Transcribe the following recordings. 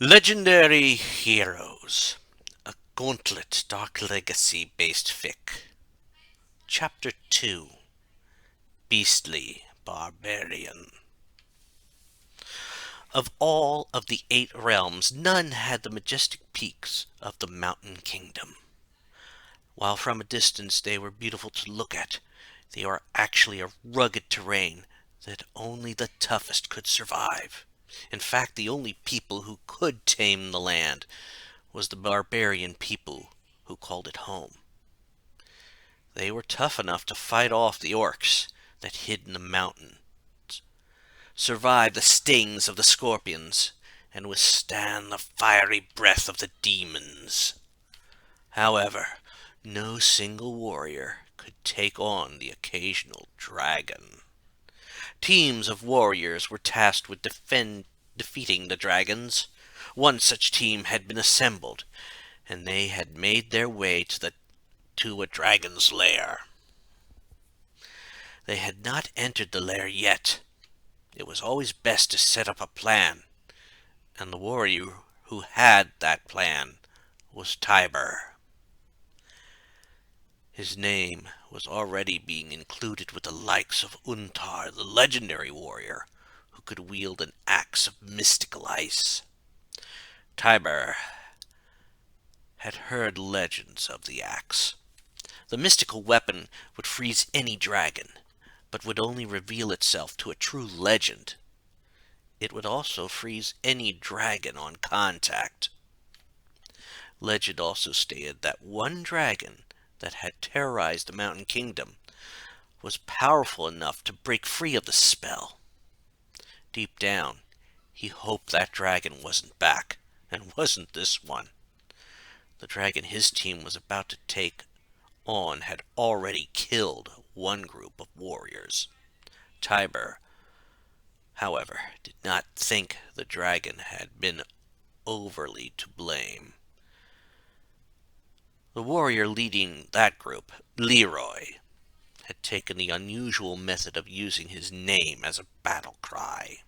Legendary Heroes, a Gauntlet Dark Legacy based fic. Chapter 2, Beastly Barbarian. Of all of the 8 realms, none had the majestic peaks of the Mountain Kingdom. While from a distance they were beautiful to look at, they are actually a rugged terrain that only the toughest could survive. In fact, the only people who could tame the land was the barbarian people who called it home. They were tough enough to fight off the orcs that hid in the mountains, survive the stings of the scorpions, and withstand the fiery breath of the demons. However, no single warrior could take on the occasional dragon. Teams of warriors were tasked with defeating the dragons. One such team had been assembled, and they had made their way to a dragon's lair. They had not entered the lair yet. It was always best to set up a plan, and the warrior who had that plan was Tiber. His name was already being included with the likes of Untar, the legendary warrior, who could wield an axe of mystical ice. Tiber had heard legends of the axe. The mystical weapon would freeze any dragon, but would only reveal itself to a true legend. It would also freeze any dragon on contact. Legend also stated that one dragon that had terrorized the Mountain Kingdom was powerful enough to break free of the spell. Deep down, he hoped that dragon wasn't back, and wasn't this one. The dragon his team was about to take on had already killed one group of warriors. Tiber, however, did not think the dragon had been overly to blame. The warrior leading that group, Leroy, had taken the unusual method of using his name as a battle cry.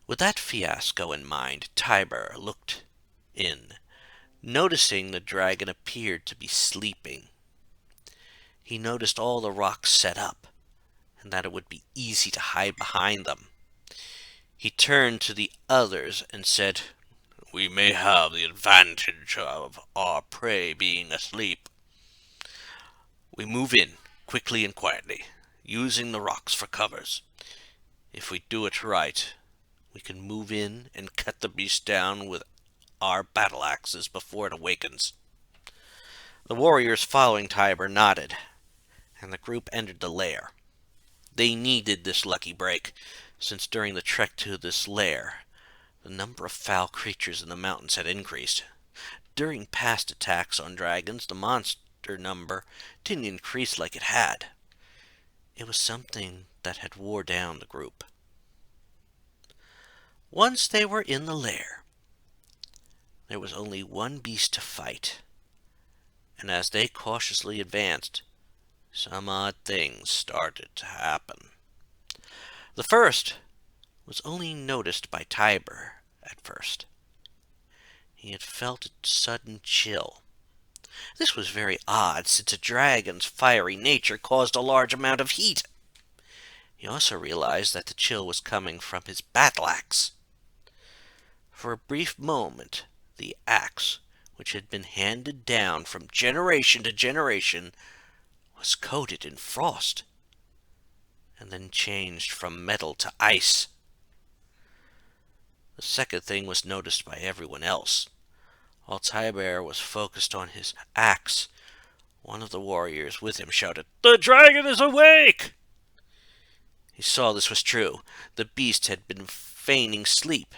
With that fiasco in mind, Tiber looked in, noticing the dragon appeared to be sleeping. He noticed all the rocks set up, and that it would be easy to hide behind them. He turned to the others and said, "We may have the advantage of our prey being asleep. We move in, quickly and quietly, using the rocks for covers. If we do it right, we can move in and cut the beast down with our battle axes before it awakens." The warriors following Tiber nodded, and the group entered the lair. They needed this lucky break, since during the trek to this lair, the number of foul creatures in the mountains had increased. During past attacks on dragons, the monster number didn't increase like it had. It was something that had wore down the group. Once they were in the lair, there was only one beast to fight, and as they cautiously advanced, some odd things started to happen. The first was only noticed by Tiber at first. He had felt a sudden chill. This was very odd, since a dragon's fiery nature caused a large amount of heat. He also realized that the chill was coming from his battle axe. For a brief moment, the axe, which had been handed down from generation to generation, was coated in frost, and then changed from metal to ice. The second thing was noticed by everyone else. While Tiber was focused on his axe, one of the warriors with him shouted, "The dragon is awake!" He saw this was true. The beast had been feigning sleep,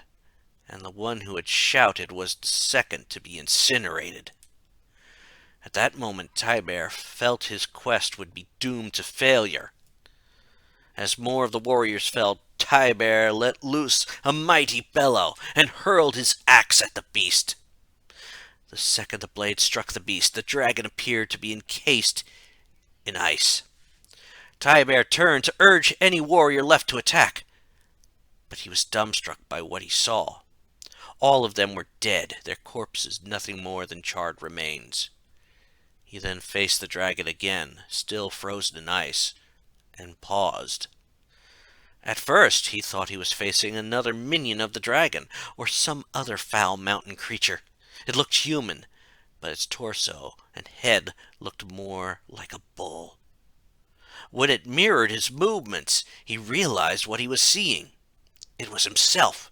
and the one who had shouted was the second to be incinerated. At that moment, Tiber felt his quest would be doomed to failure. As more of the warriors fell, Tiber let loose a mighty bellow and hurled his axe at the beast. The second the blade struck the beast, the dragon appeared to be encased in ice. Tiber turned to urge any warrior left to attack, but he was dumbstruck by what he saw. All of them were dead, their corpses nothing more than charred remains. He then faced the dragon again, still frozen in ice, and paused. At first, he thought he was facing another minion of the dragon, or some other foul mountain creature. It looked human, but its torso and head looked more like a bull. When it mirrored his movements, he realized what he was seeing. It was himself,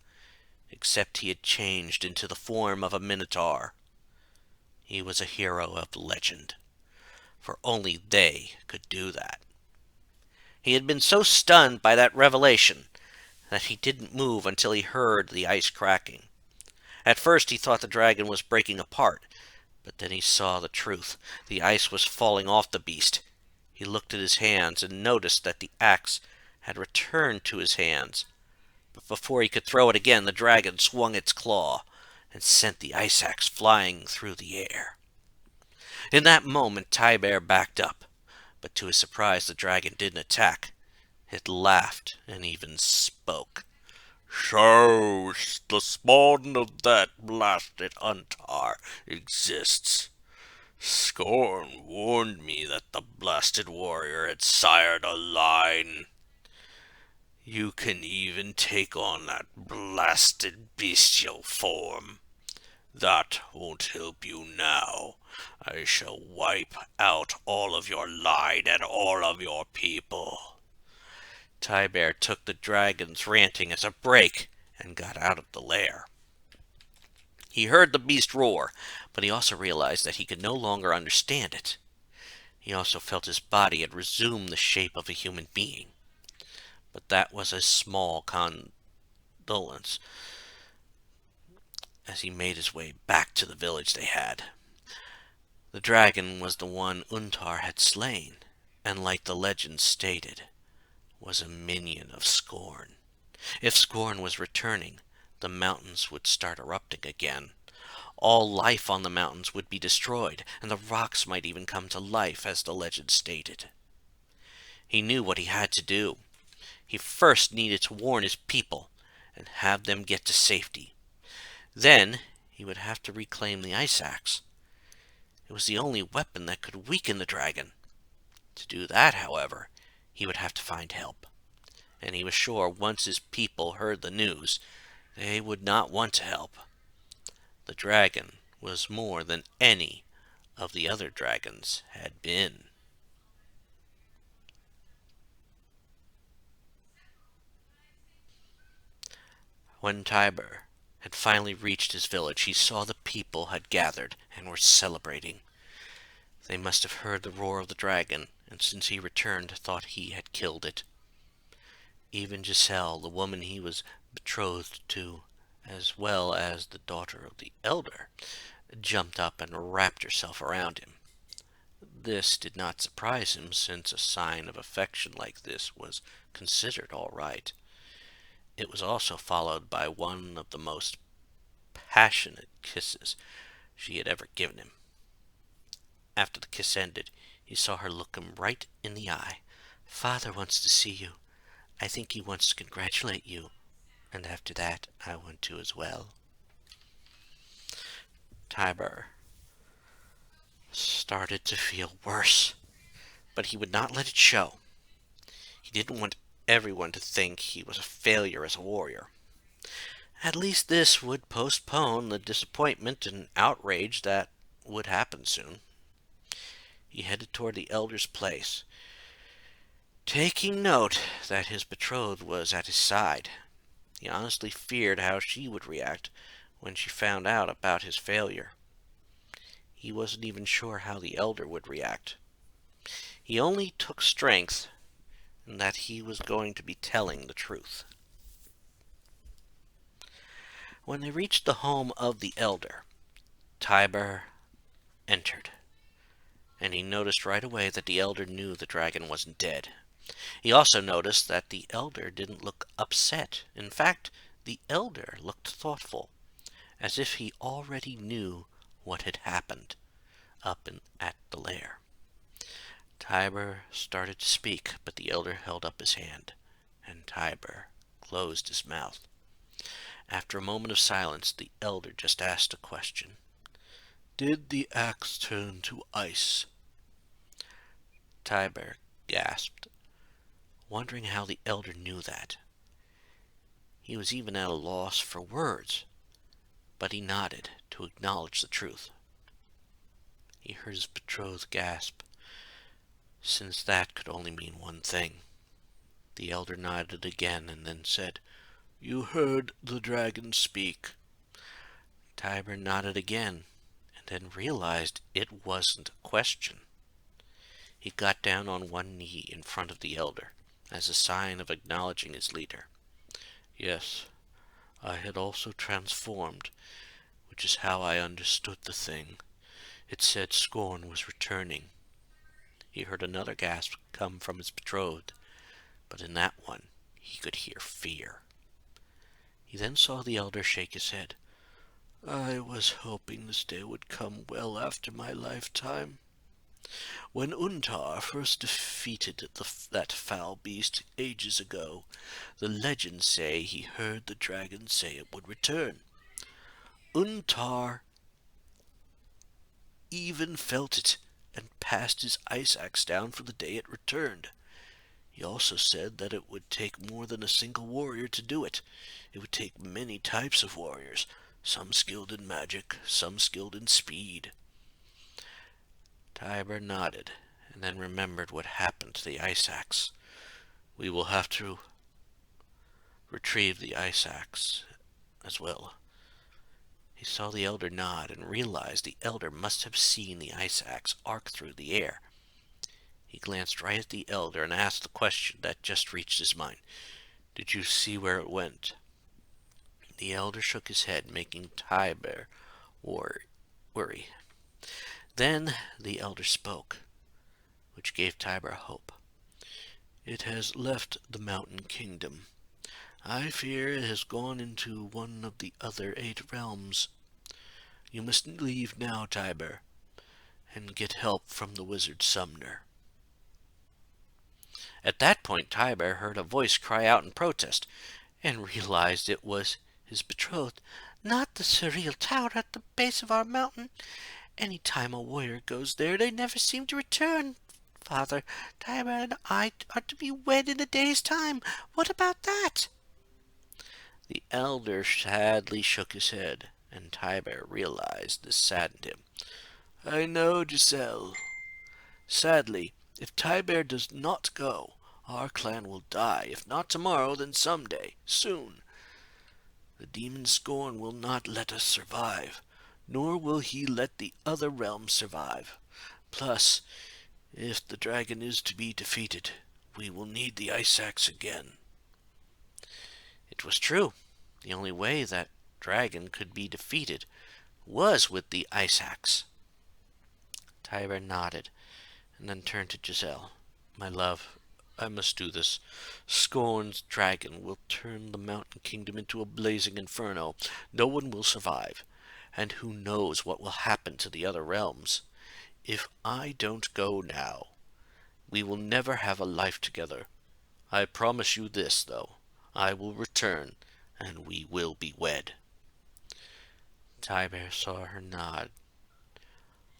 except he had changed into the form of a minotaur. He was a hero of legend, for only they could do that. He had been so stunned by that revelation that he didn't move until he heard the ice cracking. At first he thought the dragon was breaking apart, but then he saw the truth. The ice was falling off the beast. He looked at his hands and noticed that the axe had returned to his hands. But before he could throw it again, the dragon swung its claw and sent the ice axe flying through the air. In that moment, Tiber backed up, but to his surprise, the dragon didn't attack. It laughed and even spoke. "So the spawn of that blasted Untar exists. Scorn warned me that the blasted warrior had sired a line. You can even take on that blasted bestial form. That won't help you now. I shall wipe out all of your line and all of your people." Tiber took the dragon's ranting as a break and got out of the lair. He heard the beast roar, but he also realized that he could no longer understand it. He also felt his body had resumed the shape of a human being. But that was a small condolence as he made his way back to the village they had. The dragon was the one Untar had slain, and like the legend stated, was a minion of Scorn. If Scorn was returning, the mountains would start erupting again. All life on the mountains would be destroyed, and the rocks might even come to life, as the legend stated. He knew what he had to do. He first needed to warn his people and have them get to safety. Then he would have to reclaim the ice axe. It was the only weapon that could weaken the dragon. To do that, however, he would have to find help. And he was sure once his people heard the news, they would not want to help. The dragon was more than any of the other dragons had been. When Tiber had finally reached his village, he saw the people had gathered and were celebrating. They must have heard the roar of the dragon, and since he returned, thought he had killed it. Even Giselle, the woman he was betrothed to, as well as the daughter of the elder, jumped up and wrapped herself around him. This did not surprise him, since a sign of affection like this was considered all right. It was also followed by one of the most passionate kisses she had ever given him. After the kiss ended, he saw her look him right in the eye. "Father wants to see you. I think he wants to congratulate you. And after that, I want to as well." Tiber started to feel worse, but he would not let it show. He didn't want everyone to think he was a failure as a warrior. At least this would postpone the disappointment and outrage that would happen soon. He headed toward the elder's place, taking note that his betrothed was at his side. He honestly feared how she would react when she found out about his failure. He wasn't even sure how the elder would react. He only took strength in that he was going to be telling the truth. When they reached the home of the elder, Tiber entered, and he noticed right away that the elder knew the dragon wasn't dead. He also noticed that the elder didn't look upset. In fact, the elder looked thoughtful, as if he already knew what had happened at the lair. Tiber started to speak, but the elder held up his hand, and Tiber closed his mouth. After a moment of silence, the elder just asked a question. Did the axe turn to ice? Tiber gasped, wondering how the elder knew that. He was even at a loss for words, but he nodded to acknowledge the truth. He heard his betrothed gasp, since that could only mean one thing. The elder nodded again and then said, You heard the dragon speak. Tiber nodded again, and then realized it wasn't a question. He got down on one knee in front of the elder, as a sign of acknowledging his leader. Yes, I had also transformed, which is how I understood the thing. It said Scorn was returning. He heard another gasp come from his betrothed, but in that one he could hear fear. He then saw the elder shake his head. I was hoping this day would come well after my lifetime. When Untar first defeated that foul beast ages ago, the legends say he heard the dragon say it would return. Untar even felt it and passed his ice axe down for the day it returned. He also said that it would take more than a single warrior to do it. It would take many types of warriors, some skilled in magic, some skilled in speed. Tiber nodded, and then remembered what happened to the ice axe. We will have to retrieve the ice axe as well. He saw the elder nod and realized the elder must have seen the ice axe arc through the air. He glanced right at the elder and asked the question that just reached his mind. Did you see where it went? The elder shook his head, making Tiber worry. Then the elder spoke, which gave Tiber hope. It has left the mountain kingdom. I fear it has gone into one of the other 8 realms. You must leave now, Tiber, and get help from the wizard Sumner. At that point, Tiber heard a voice cry out in protest, and realized it was his betrothed. Not the surreal tower at the base of our mountain. Any time a warrior goes there, they never seem to return. Father, Tiber and I are to be wed in a day's time. What about that? The elder sadly shook his head, and Tiber realized this saddened him. I know, Giselle. Sadly, if Tiber does not go, our clan will die, if not tomorrow, then someday, soon. The demon Scorn will not let us survive, nor will he let the other realms survive. Plus, if the dragon is to be defeated, we will need the ice axe again. It was true. The only way that dragon could be defeated was with the ice axe. Tiber nodded, and then turned to Giselle. My love, I must do this. Scorn's dragon will turn the mountain kingdom into a blazing inferno. No one will survive, and who knows what will happen to the other realms. If I don't go now, we will never have a life together. I promise you this, though. I will return, and we will be wed. Tiber saw her nod.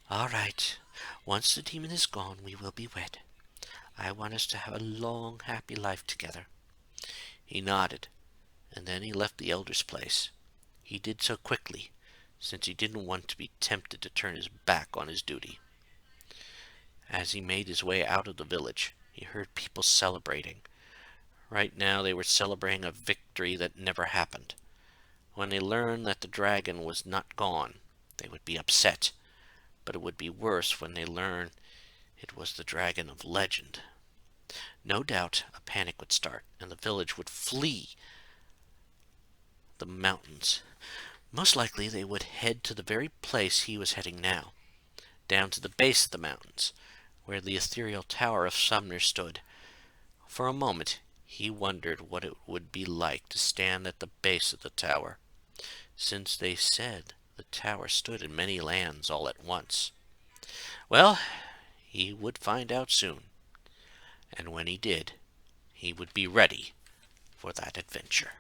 All right. Once the demon is gone, we will be wed. I want us to have a long, happy life together. He nodded, and then he left the elder's place. He did so quickly, since he didn't want to be tempted to turn his back on his duty. As he made his way out of the village, he heard people celebrating. Right now they were celebrating a victory that never happened. When they learned that the dragon was not gone, they would be upset, but it would be worse when they learned it was the dragon of legend. No doubt a panic would start, and the village would flee the mountains. Most likely they would head to the very place he was heading now, down to the base of the mountains, where the ethereal tower of Sumner stood. For a moment he wondered what it would be like to stand at the base of the tower, since they said the tower stood in many lands all at once. Well, he would find out soon, and when he did, he would be ready for that adventure.